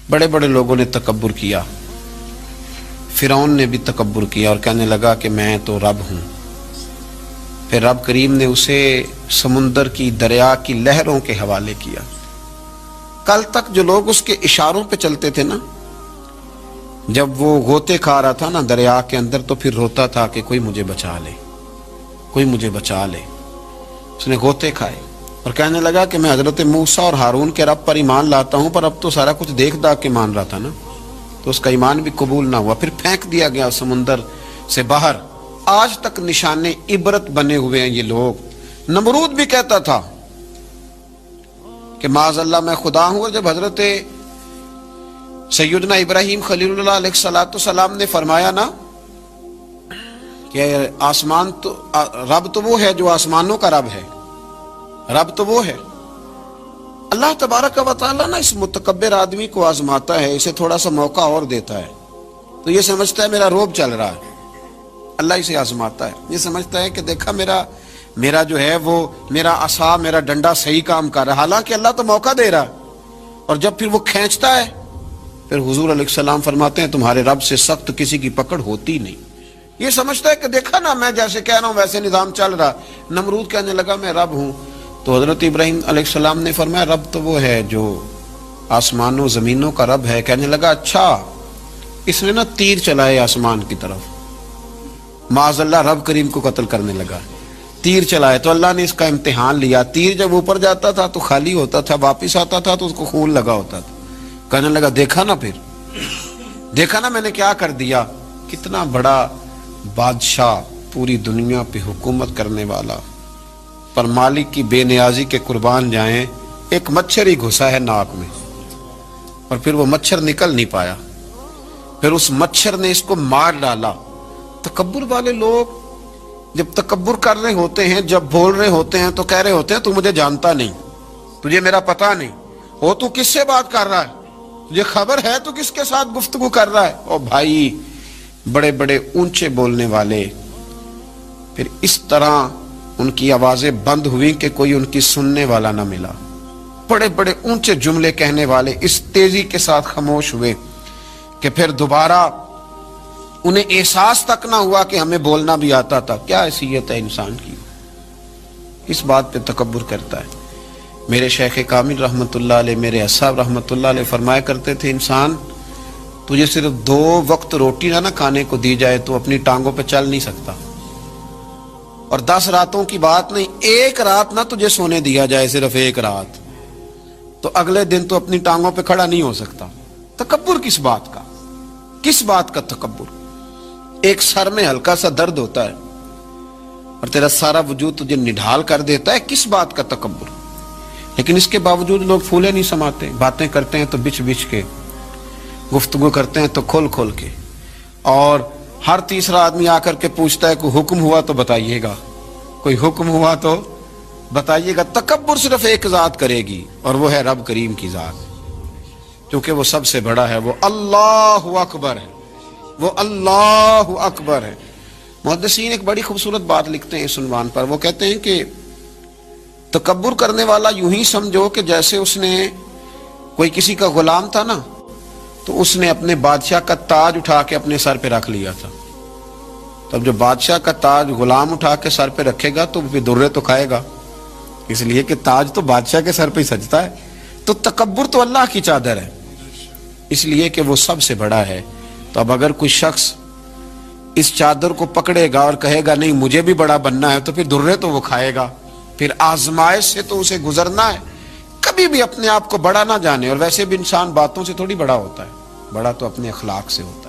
بڑے بڑے لوگوں نے تکبر کیا، فرعون نے بھی تکبر کیا اور کہنے لگا کہ میں تو رب ہوں۔ پھر رب کریم نے اسے سمندر کی، دریا کی لہروں کے حوالے کیا۔ کل تک جو لوگ اس کے اشاروں پہ چلتے تھے نا، جب وہ غوطے کھا رہا تھا نا دریا کے اندر، تو پھر روتا تھا کہ کوئی مجھے بچا لے، کوئی مجھے بچا لے۔ اس نے غوطے کھائے اور کہنے لگا کہ میں حضرت موسیٰ اور ہارون کے رب پر ایمان لاتا ہوں، پر اب تو سارا کچھ دیکھ داکھ کے مان رہا تھا نا، تو اس کا ایمان بھی قبول نہ ہوا۔ پھر پھینک دیا گیا سمندر سے باہر۔ آج تک نشان عبرت بنے ہوئے ہیں یہ لوگ۔ نمرود بھی کہتا تھا کہ معاذ اللہ میں خدا ہوں، اور جب حضرت سیدنا ابراہیم خلیل اللہ علیہ السلام نے فرمایا نا کہ آسمان تو رب تو وہ ہے جو آسمانوں کا رب ہے، رب تو وہ ہے۔ اللہ تبارک و تعالیٰ نا اس متکبر آدمی کو آزماتا ہے، اسے تھوڑا سا موقع اور دیتا ہے، تو یہ سمجھتا ہے میرا روب چل رہا ہے۔ اللہ اسے آزماتا ہے، یہ سمجھتا ہے کہ دیکھا میرا جو ہے وہ میرا عصا، میرا ڈنڈا صحیح کام کر رہا ہے، حالانکہ اللہ تو موقع دے رہا ہے۔ اور جب پھر وہ کھینچتا ہے، پھر حضور علیہ السلام فرماتے ہیں تمہارے رب سے سخت کسی کی پکڑ ہوتی نہیں۔ یہ سمجھتا ہے کہ دیکھا نا میں جیسے کہہ رہا ہوں ویسے نظام چل رہا۔ نمرود کہنے لگا میں رب ہوں، تو حضرت ابراہیم علیہ السلام نے فرمایا رب تو وہ ہے جو آسمانوں زمینوں کا رب ہے۔ کہنے لگا اچھا، اس نے نا تیر چلائے آسمان کی طرف، معاذ اللہ رب کریم کو قتل کرنے لگا۔ تیر چلائے تو اللہ نے اس کا امتحان لیا۔ تیر جب اوپر جاتا تھا تو خالی ہوتا تھا، واپس آتا تھا تو اس کو خون لگا ہوتا تھا۔ کہنے لگا دیکھا نا، پھر دیکھا نا میں نے کیا کر دیا۔ کتنا بڑا بادشاہ، پوری دنیا پہ حکومت کرنے والا، پر مالک کی بے نیازی کے قربان جائیں، ایک مچھر ہی گھسا ہے ناک میں، اور پھر وہ مچھر نکل نہیں پایا، پھر اس مچھر نے اس کو مار ڈالا۔ تکبر والے لوگ جب تکبر کر رہے ہوتے ہیں، جب بول رہے ہوتے ہیں تو کہہ رہے ہوتے ہیں تو مجھے جانتا نہیں، تجھے میرا پتہ نہیں، وہ تو کس سے بات کر رہا ہے، تجھے خبر ہے تو کس کے ساتھ گفتگو کر رہا ہے۔ اور بھائی بڑے بڑے اونچے بولنے والے، پھر اس طرح ان کی آوازیں بند ہوئی کہ کوئی ان کی سننے والا نہ ملا۔ بڑے بڑے اونچے جملے کہنے والے اس تیزی کے ساتھ خاموش ہوئے کہ پھر دوبارہ انہیں احساس تک نہ ہوا کہ ہمیں بولنا بھی آتا تھا۔ کیا حیثیت ہے انسان کی، اس بات پہ تکبر کرتا ہے۔ میرے شیخ کامل رحمۃ اللہ علیہ، میرے اصحاب رحمۃ اللہ علیہ فرمایا کرتے تھے انسان تجھے صرف 2 وقت روٹی نہ کھانے کو دی جائے تو اپنی ٹانگوں پہ چل نہیں سکتا، اور 10 راتوں کی بات نہیں، 1 رات نہ تجھے سونے دیا جائے، صرف 1 رات، تو اگلے دن تو اپنی ٹانگوں پہ کھڑا نہیں ہو سکتا۔ تکبر کس بات کا، کس بات کا تکبر؟ ایک سر میں ہلکا سا درد ہوتا ہے اور تیرا سارا وجود تجھے نڈھال کر دیتا ہے، کس بات کا تکبر؟ لیکن اس کے باوجود لوگ پھولے نہیں سماتے، باتیں کرتے ہیں تو بچ بچ کے، گفتگو کرتے ہیں تو کھول کھول کے، اور ہر تیسرا آدمی آ کر کے پوچھتا ہے کوئی حکم ہوا تو بتائیے گا، کوئی حکم ہوا تو بتائیے گا۔ تکبر صرف ایک ذات کرے گی، اور وہ ہے رب کریم کی ذات، کیونکہ وہ سب سے بڑا ہے، وہ اللہ اکبر ہے، وہ اللہ اکبر ہے۔ محدثین ایک بڑی خوبصورت بات لکھتے ہیں اس عنوان پر، وہ کہتے ہیں کہ تکبر کرنے والا یوں ہی سمجھو کہ جیسے اس نے کوئی کسی کا غلام تھا نا، تو اس نے اپنے بادشاہ کا تاج اٹھا کے اپنے سر پہ رکھ لیا تھا۔ تب جب بادشاہ کا تاج غلام اٹھا کے سر پہ رکھے گا تو پھر درے تو کھائے گا، اس لیے کہ تاج تو بادشاہ کے سر پہ ہی سجتا ہے۔ تو تکبر تو اللہ کی چادر ہے، اس لیے کہ وہ سب سے بڑا ہے۔ تو اب اگر کوئی شخص اس چادر کو پکڑے گا اور کہے گا نہیں مجھے بھی بڑا بننا ہے، تو پھر درے تو وہ کھائے گا، پھر آزمائش سے تو اسے گزرنا ہے۔ کبھی بھی اپنے آپ کو بڑا نہ جانے، اور ویسے بھی انسان باتوں سے تھوڑی بڑا ہوتا ہے، بڑا تو اپنے اخلاق سے ہوتا ہے۔